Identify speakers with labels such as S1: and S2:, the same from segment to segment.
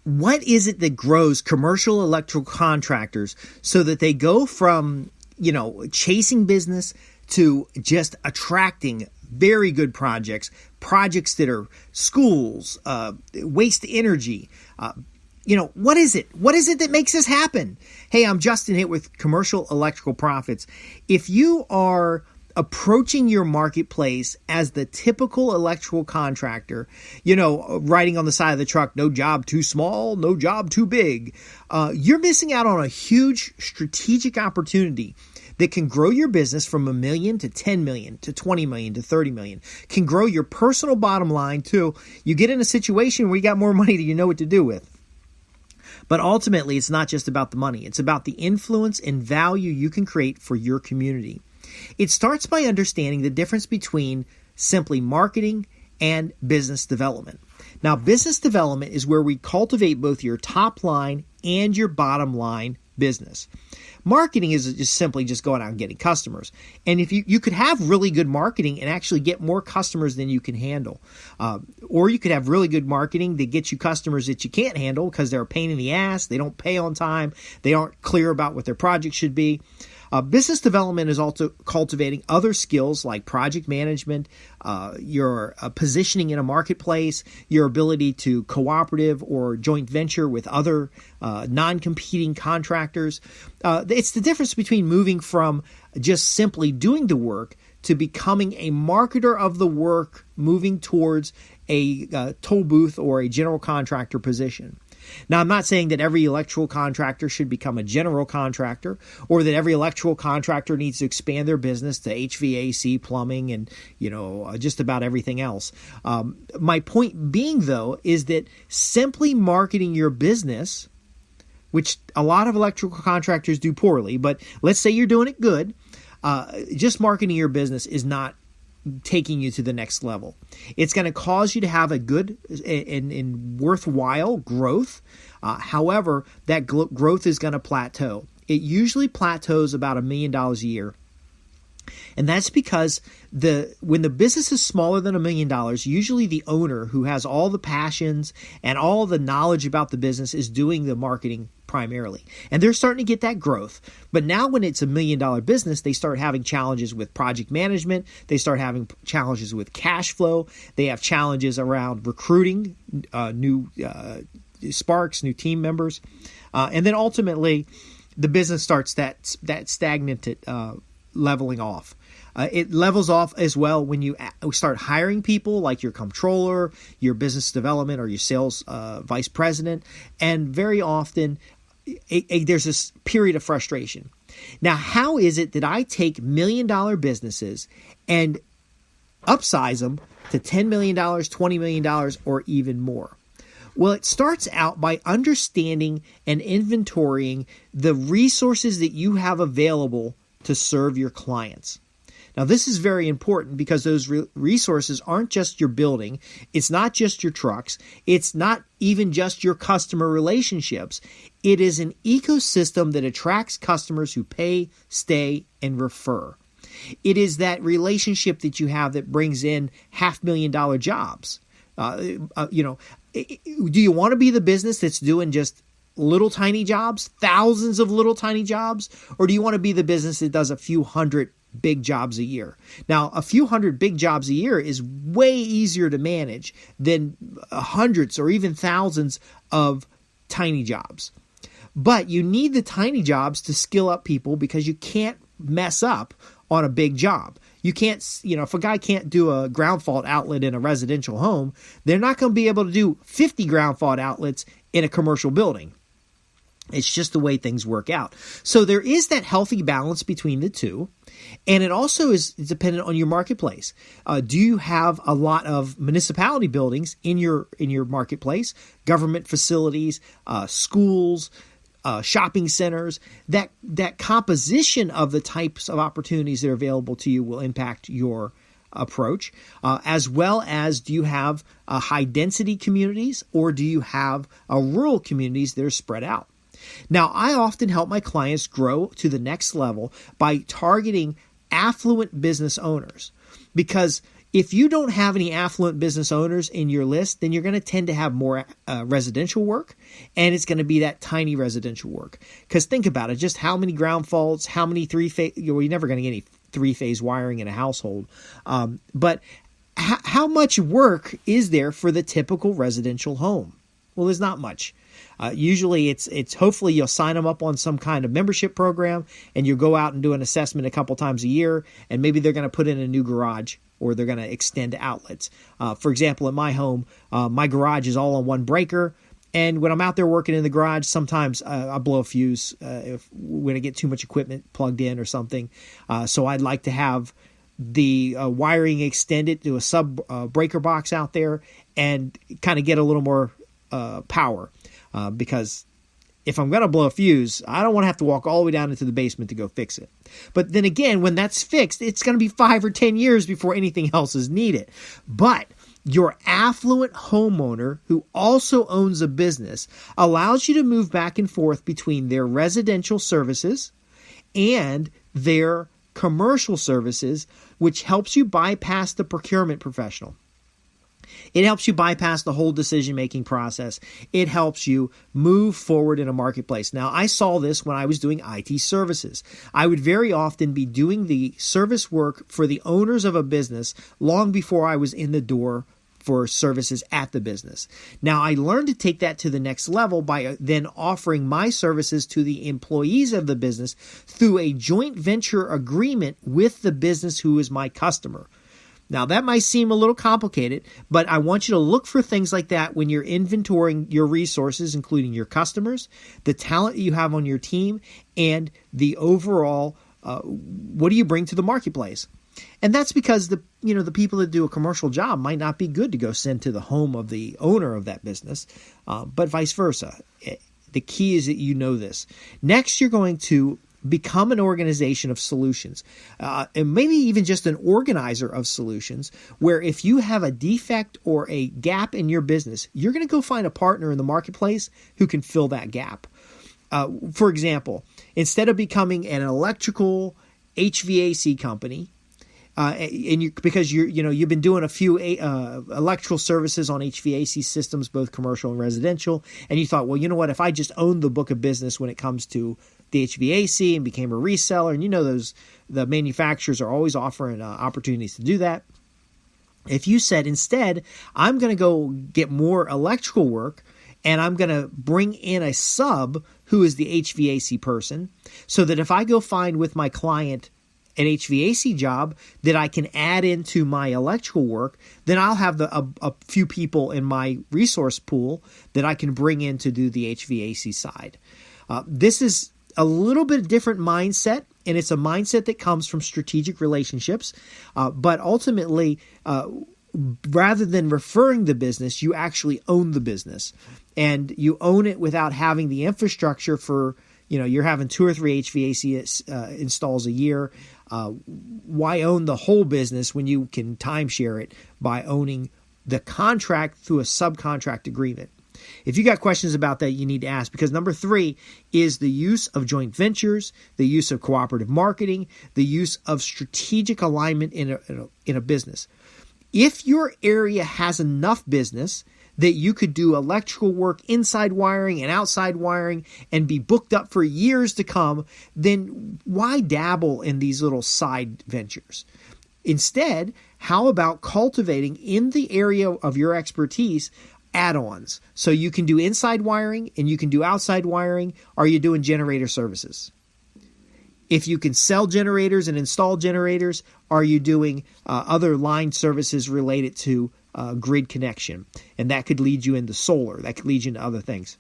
S1: what is it that grows commercial electrical contractors so that they go from, chasing business to just attracting very good projects that are schools, waste energy. What is it? What is it that makes this happen? Hey, I'm Justin Hitt with Commercial Electrical Profits. If you are approaching your marketplace as the typical electrical contractor, writing on the side of the truck, no job too small, no job too big, you're missing out on a huge strategic opportunity that can grow your business from $1 million to $10 million to $20 million to $30 million, can grow your personal bottom line too. You get in a situation where you got more money than you know what to do with. But ultimately, it's not just about the money. It's about the influence and value you can create for your community. It starts by understanding the difference between simply marketing and business development. Now, business development is where we cultivate both your top line and your bottom line business. Marketing is just simply going out and getting customers. And if you could have really good marketing and actually get more customers than you can handle. Or you could have really good marketing that gets you customers that you can't handle because they're a pain in the ass, they don't pay on time, they aren't clear about what their project should be. Business development is also cultivating other skills like project management, your positioning in a marketplace, your ability to cooperative or joint venture with other non-competing contractors. It's the difference between moving from just simply doing the work to becoming a marketer of the work, moving towards a toll booth or a general contractor position. Now, I'm not saying that every electrical contractor should become a general contractor or that every electrical contractor needs to expand their business to HVAC, plumbing, and, just about everything else. My point being, though, is that simply marketing your business, which a lot of electrical contractors do poorly, but let's say you're doing it good, just marketing your business is not taking you to the next level. It's going to cause you to have a good and worthwhile growth. However, that growth is going to plateau. It usually plateaus about $1 million a year. And that's because when the business is smaller than $1 million, usually the owner who has all the passions and all the knowledge about the business is doing the marketing primarily. And they're starting to get that growth. But now when it's $1 million business, they start having challenges with project management. They start having challenges with cash flow. They have challenges around recruiting new sparks, new team members. And then ultimately, the business starts that stagnant leveling off. It levels off as well when you start hiring people like your controller, your business development, or your sales vice president. And very often, there's this period of frustration. Now, how is it that I take $1 million businesses and upsize them to $10 million, $20 million, or even more? Well, it starts out by understanding and inventorying the resources that you have available to serve your clients. Now, this is very important because those resources aren't just your building. It's not just your trucks. It's not even just your customer relationships. It is an ecosystem that attracts customers who pay, stay, and refer. It is that relationship that you have that brings in $500,000 jobs. Do you want to be the business that's doing just little tiny jobs, thousands of little tiny jobs? Or do you want to be the business that does a few hundred big jobs a year? Now, a few hundred big jobs a year is way easier to manage than hundreds or even thousands of tiny jobs. But you need the tiny jobs to skill up people because you can't mess up on a big job. You can't, if a guy can't do a ground fault outlet in a residential home, they're not going to be able to do 50 ground fault outlets in a commercial building. It's just the way things work out. So there is that healthy balance between the two. And it also is dependent on your marketplace. Do you have a lot of municipality buildings in your marketplace, government facilities, schools, shopping centers? That composition of the types of opportunities that are available to you will impact your approach, as well as do you have high density communities or do you have rural communities that are spread out? Now, I often help my clients grow to the next level by targeting affluent business owners because If you don't have any affluent business owners in your list, then you're going to tend to have more residential work, and it's going to be that tiny residential work. Because think about it, just how many ground faults, how many three-phase, you're never going to get any three-phase wiring in a household. But how much work is there for the typical residential home? Well, there's not much. Usually it's hopefully you'll sign them up on some kind of membership program, and you'll go out and do an assessment a couple times a year, and maybe they're going to put in a new garage, or they're going to extend outlets. For example, in my home, my garage is all on one breaker, and when I'm out there working in the garage, sometimes I blow a fuse when I get too much equipment plugged in or something. So I'd like to have the wiring extended to a sub breaker box out there and kind of get a little more power, because if I'm going to blow a fuse, I don't want to have to walk all the way down into the basement to go fix it. But then again, when that's fixed, it's going to be 5 or 10 years before anything else is needed. But your affluent homeowner who also owns a business allows you to move back and forth between their residential services and their commercial services, which helps you bypass the procurement professional. It helps you bypass the whole decision-making process. It helps you move forward in a marketplace. Now, I saw this when I was doing IT services. I would very often be doing the service work for the owners of a business long before I was in the door for services at the business. Now, I learned to take that to the next level by then offering my services to the employees of the business through a joint venture agreement with the business who is my customer. Now, that might seem a little complicated, but I want you to look for things like that when you're inventorying your resources, including your customers, the talent you have on your team, and the overall, what do you bring to the marketplace? And that's because the people that do a commercial job might not be good to go send to the home of the owner of that business, but vice versa. The key is that you know this. Next, you're going to become an organization of solutions, and maybe even just an organizer of solutions, where if you have a defect or a gap in your business, you're going to go find a partner in the marketplace who can fill that gap. For example, instead of becoming an electrical HVAC company, because you've been doing a few electrical services on HVAC systems, both commercial and residential, and you thought, well, you know what? If I just owned the book of business when it comes to the HVAC and became a reseller, and the manufacturers are always offering opportunities to do that. If you said instead, I'm going to go get more electrical work, and I'm going to bring in a sub who is the HVAC person, so that if I go find with my client an HVAC job that I can add into my electrical work, then I'll have a few people in my resource pool that I can bring in to do the HVAC side. This is a little bit different mindset, and it's a mindset that comes from strategic relationships. But ultimately, rather than referring the business, you actually own the business, and you own it without having the infrastructure for, you're having 2 or 3 HVAC installs a year. Why own the whole business when you can timeshare it by owning the contract through a subcontract agreement? If you got questions about that, you need to ask, because number 3 is the use of joint ventures, the use of cooperative marketing, the use of strategic alignment in a business. If your area has enough business that you could do electrical work, inside wiring and outside wiring, and be booked up for years to come, then why dabble in these little side ventures? Instead, how about cultivating in the area of your expertise add-ons? So you can do inside wiring and you can do outside wiring. Are you doing generator services? If you can sell generators and install generators, are you doing other line services related to grid connection? And that could lead you into solar. That could lead you into other things.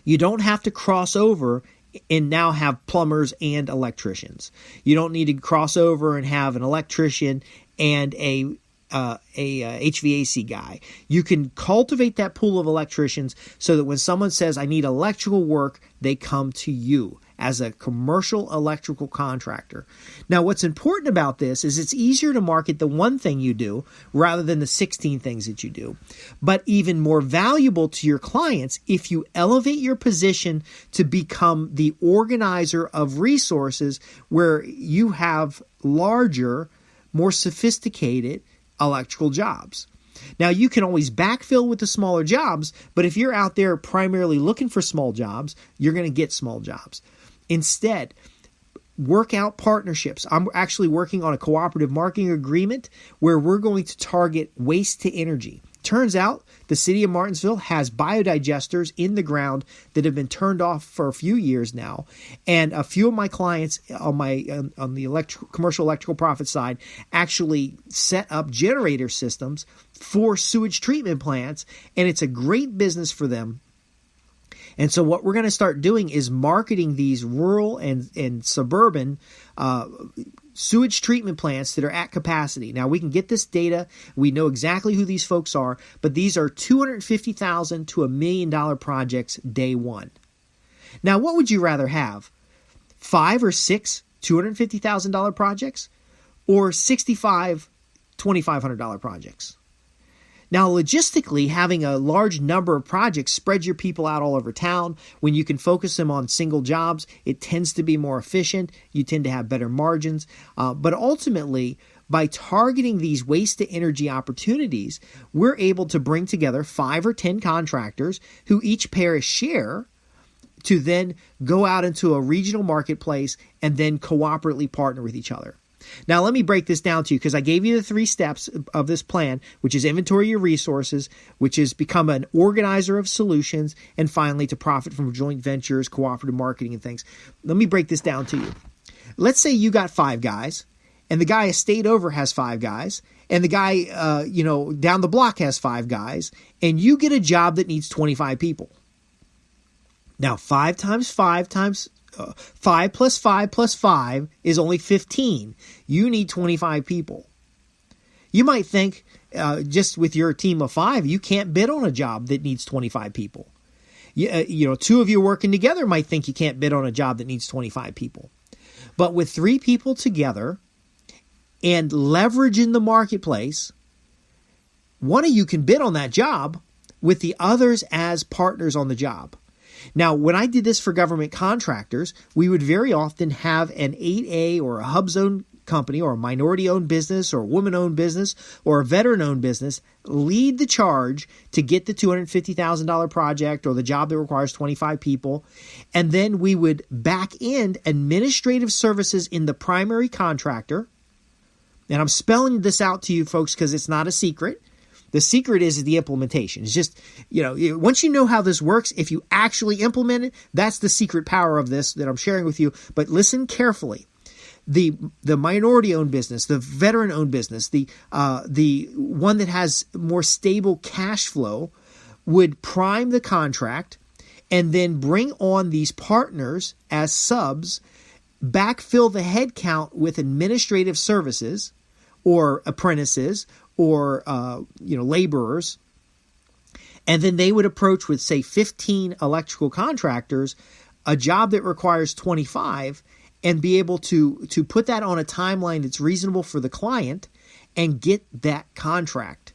S1: You don't have to cross over and now have plumbers and electricians. You don't need to cross over and have an electrician and a HVAC guy. You can cultivate that pool of electricians so that when someone says, I need electrical work, they come to you as a commercial electrical contractor. Now, what's important about this is it's easier to market the one thing you do rather than the 16 things that you do. But even more valuable to your clients if you elevate your position to become the organizer of resources, where you have larger, more sophisticated electrical jobs. Now, you can always backfill with the smaller jobs, but if you're out there primarily looking for small jobs, you're going to get small jobs. Instead, work out partnerships. I'm actually working on a cooperative marketing agreement where we're going to target waste to energy. Turns out the city of Martinsville has biodigesters in the ground that have been turned off for a few years now, and a few of my clients on the commercial electrical profit side actually set up generator systems for sewage treatment plants, and it's a great business for them. And so what we're going to start doing is marketing these rural and suburban sewage treatment plants that are at capacity. Now, we can get this data. We know exactly who these folks are, but these are $250,000 to $1 million projects day one. Now, what would you rather have? 5 or 6 $250,000 projects or 65 $2,500 projects? Now, logistically, having a large number of projects spreads your people out all over town. When you can focus them on single jobs, it tends to be more efficient. You tend to have better margins. But ultimately, by targeting these waste to energy opportunities, we're able to bring together 5 or 10 contractors who each pay a share to then go out into a regional marketplace and then cooperatively partner with each other. Now, let me break this down to you because I gave you the 3 steps of this plan, which is inventory your resources, which is become an organizer of solutions, and finally to profit from joint ventures, cooperative marketing, and things. Let me break this down to you. Let's say you got 5 guys, and the guy a state over has 5 guys, and the guy down the block has 5 guys, and you get a job that needs 25 people. Now, 5 times 5 times 5 plus 5 plus 5 is only 15. You need 25 people. You might think just with your team of 5, you can't bid on a job that needs 25 people. 2 of you working together might think you can't bid on a job that needs 25 people. But with 3 people together and leverage in the marketplace, one of you can bid on that job with the others as partners on the job. Now, when I did this for government contractors, we would very often have an 8A or a HUBZone company or a minority-owned business or a woman-owned business or a veteran-owned business lead the charge to get the $250,000 project or the job that requires 25 people. And then we would back end administrative services in the primary contractor. And I'm spelling this out to you folks because it's not a secret. The secret is the implementation. It's just, once you know how this works, if you actually implement it, that's the secret power of this that I'm sharing with you. But listen carefully. The minority-owned business, the veteran-owned business, the one that has more stable cash flow would prime the contract and then bring on these partners as subs, backfill the headcount with administrative services or apprentices or laborers, and then they would approach with, say, 15 electrical contractors, a job that requires 25, and be able to put that on a timeline that's reasonable for the client and get that contract.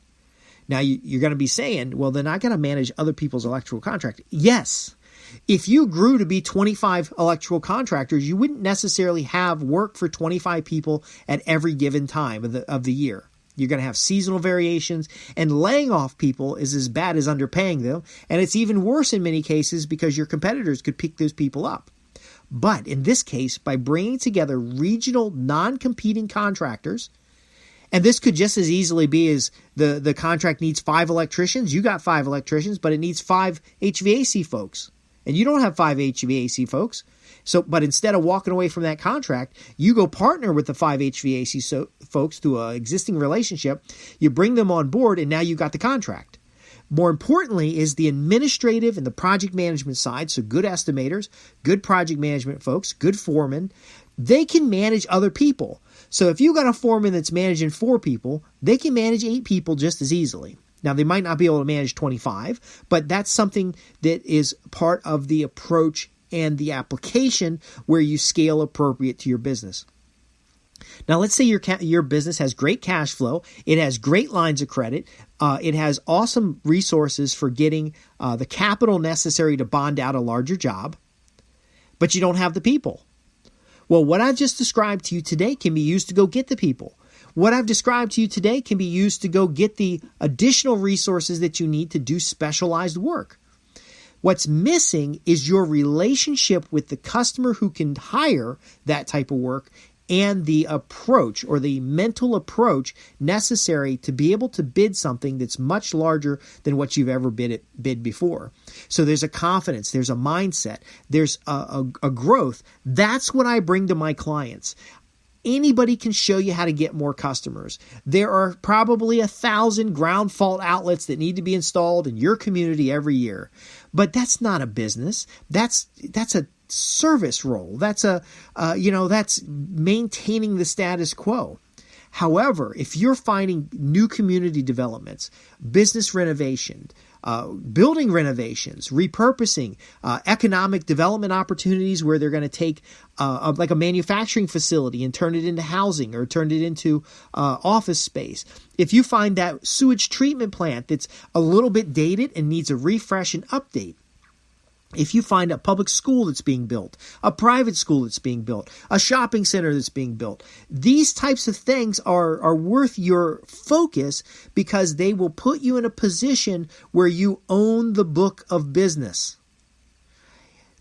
S1: Now, you're going to be saying, well, then I got to manage other people's electrical contract. Yes. If you grew to be 25 electrical contractors, you wouldn't necessarily have work for 25 people at every given time of the year. You're going to have seasonal variations, and laying off people is as bad as underpaying them, and it's even worse in many cases because your competitors could pick those people up. But in this case, by bringing together regional non-competing contractors, and this could just as easily be as the contract needs 5 electricians, you got 5 electricians, but it needs 5 HVAC folks, and you don't have 5 HVAC folks. But instead of walking away from that contract, you go partner with the 5 HVAC folks through an existing relationship. You bring them on board, and now you got the contract. More importantly is the administrative and the project management side. So good estimators, good project management folks, good foremen, they can manage other people. So if you got a foreman that's managing 4 people, they can manage 8 people just as easily. Now, they might not be able to manage 25, but that's something that is part of the approach and the application where you scale appropriate to your business. Now, let's say your business has great cash flow. It has great lines of credit. It has awesome resources for getting the capital necessary to bond out a larger job, but you don't have the people. Well, what I've just described to you today can be used to go get the people. what I've described to you today can be used to go get the additional resources that you need to do specialized work. What's missing is your relationship with the customer who can hire that type of work and the approach or the mental approach necessary to be able to bid something that's much larger than what you've ever bid before. So there's a confidence, there's a mindset, there's a growth. That's what I bring to my clients. Anybody can show you how to get more customers. There are probably 1,000 ground fault outlets that need to be installed in your community every year. But that's not a business. That's a service role. That's that's maintaining the status quo. However, if you're finding new community developments, business renovation, building renovations, repurposing, economic development opportunities where they're going to take like a manufacturing facility and turn it into housing or turn it into office space. If you find that sewage treatment plant that's a little bit dated and needs a refresh and update, if you find a public school that's being built, a private school that's being built, a shopping center that's being built, these types of things are worth your focus because they will put you in a position where you own the book of business.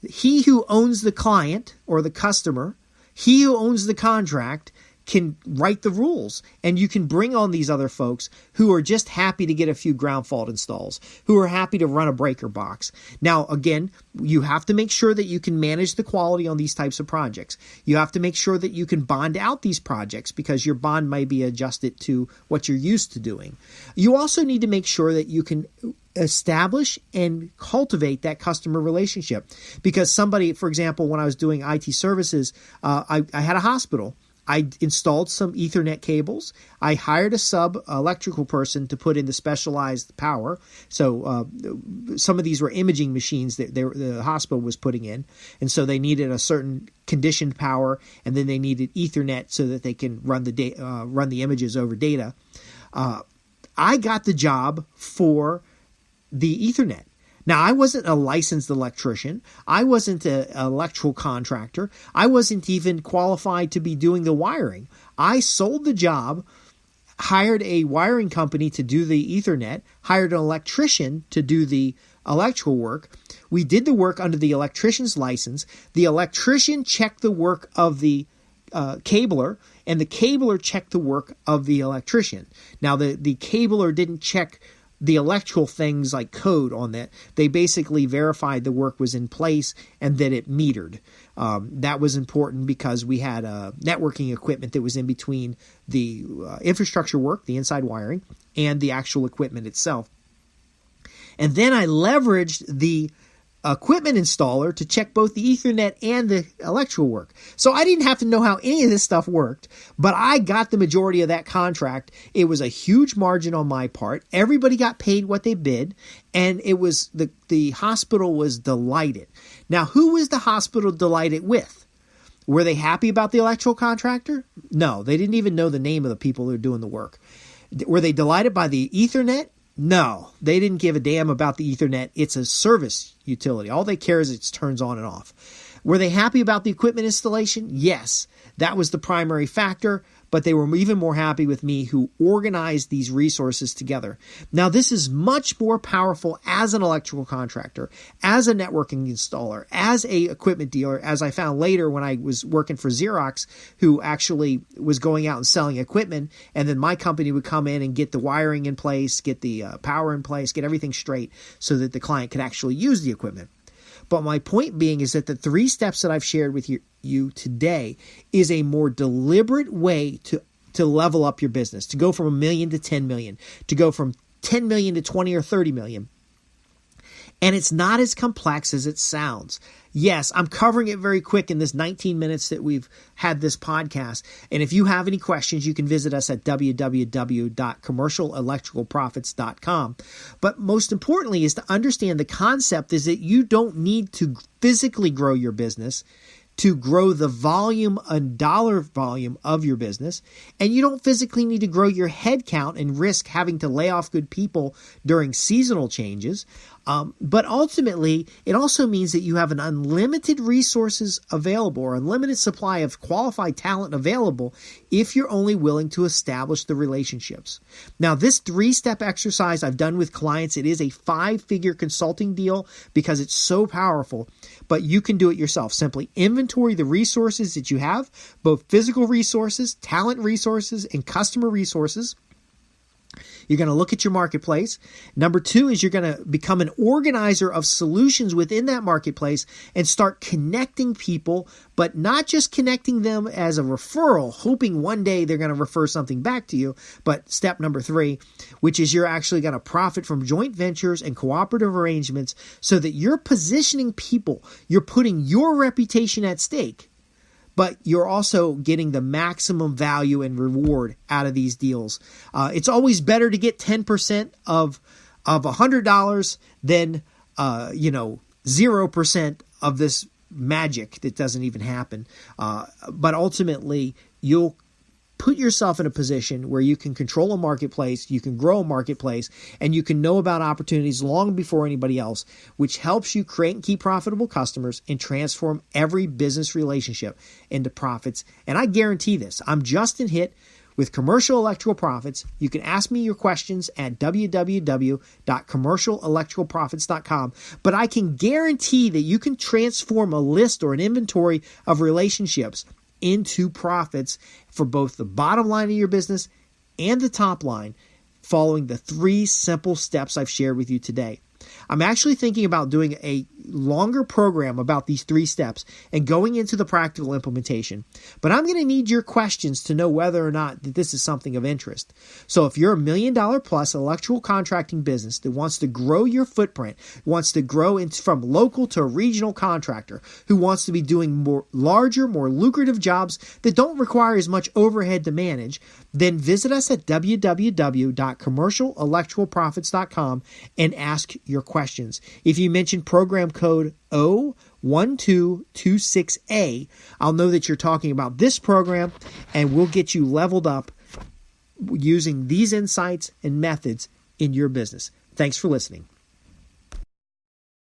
S1: He who owns the client or the customer, he who owns the contract, can write the rules, and you can bring on these other folks who are just happy to get a few ground fault installs, who are happy to run a breaker box. Now, again, you have to make sure that you can manage the quality on these types of projects. You have to make sure that you can bond out these projects because your bond may be adjusted to what you're used to doing. You also need to make sure that you can establish and cultivate that customer relationship because somebody, for example, when I was doing IT services, I had a hospital. I installed some Ethernet cables. I hired a sub-electrical person to put in the specialized power. So some of these were imaging machines that the hospital was putting in. And so they needed a certain conditioned power, and then they needed Ethernet so that they can run the images over data. I got the job for the Ethernet. Now, I wasn't a licensed electrician. I wasn't an electrical contractor. I wasn't even qualified to be doing the wiring. I sold the job, hired a wiring company to do the Ethernet, hired an electrician to do the electrical work. We did the work under the electrician's license. The electrician checked the work of the cabler, and the cabler checked the work of the electrician. Now, the cabler didn't check the electrical things like code on that. They basically verified the work was in place and that it metered. That was important because we had networking equipment that was in between the infrastructure work, the inside wiring, and the actual equipment itself. And then I leveraged the equipment installer to check both the Ethernet and the electrical work. So I didn't have to know how any of this stuff worked, but I got the majority of that contract. It was a huge margin on my part. Everybody got paid what they bid, and it was the hospital was delighted. Now, who was the hospital delighted with? Were they happy about the electrical contractor? No, they didn't even know the name of the people who were doing the work. Were they delighted by the Ethernet? No, they didn't give a damn about the Ethernet. It's a service utility. All they care is it turns on and off. Were they happy about the equipment installation? Yes, that was the primary factor, but they were even more happy with me who organized these resources together. Now, this is much more powerful as an electrical contractor, as a networking installer, as a equipment dealer, as I found later when I was working for Xerox, who actually was going out and selling equipment, and then my company would come in and get the wiring in place, get the power in place, get everything straight so that the client could actually use the equipment. But my point being is that the 3 steps that I've shared with you today is a more deliberate way to level up your business, to go from $1 million to 10 million, to go from 10 million to 20 or 30 million. And it's not as complex as it sounds. Yes, I'm covering it very quick in this 19 minutes that we've had this podcast. And if you have any questions, you can visit us at www.commercialelectricalprofits.com. But most importantly is to understand the concept is that you don't need to physically grow your business to grow the volume and dollar volume of your business. And you don't physically need to grow your head count and risk having to lay off good people during seasonal changes. But ultimately, it also means that you have an unlimited resources available or unlimited supply of qualified talent available if you're only willing to establish the relationships. Now, this 3-step exercise I've done with clients, it is a 5-figure consulting deal because it's so powerful, but you can do it yourself. Simply inventory the resources that you have, both physical resources, talent resources, and customer resources. You're going to look at your marketplace. Number 2 is you're going to become an organizer of solutions within that marketplace and start connecting people, but not just connecting them as a referral, hoping one day they're going to refer something back to you. But step number 3, which is you're actually going to profit from joint ventures and cooperative arrangements so that you're positioning people, you're putting your reputation at stake, but you're also getting the maximum value and reward out of these deals. It's always better to get 10% of $100 than 0% of this magic that doesn't even happen. But ultimately, you'll put yourself in a position where you can control a marketplace, you can grow a marketplace, and you can know about opportunities long before anybody else, which helps you create and keep profitable customers and transform every business relationship into profits. And I guarantee this. I'm Justin Hitt with Commercial Electrical Profits. You can ask me your questions at www.commercialelectricalprofits.com, but I can guarantee that you can transform a list or an inventory of relationships into profits for both the bottom line of your business and the top line, following the 3 simple steps I've shared with you today. I'm actually thinking about doing a longer program about these 3 steps and going into the practical implementation. But I'm going to need your questions to know whether or not that this is something of interest. So if you're $1 million plus electrical contracting business that wants to grow your footprint, wants to grow from local to a regional contractor, who wants to be doing more larger, more lucrative jobs that don't require as much overhead to manage, then visit us at www.commercialelectricalprofits.com and ask your questions. If you mention program code O1226A, I'll know that you're talking about this program, and we'll get you leveled up using these insights and methods in your business. Thanks for listening.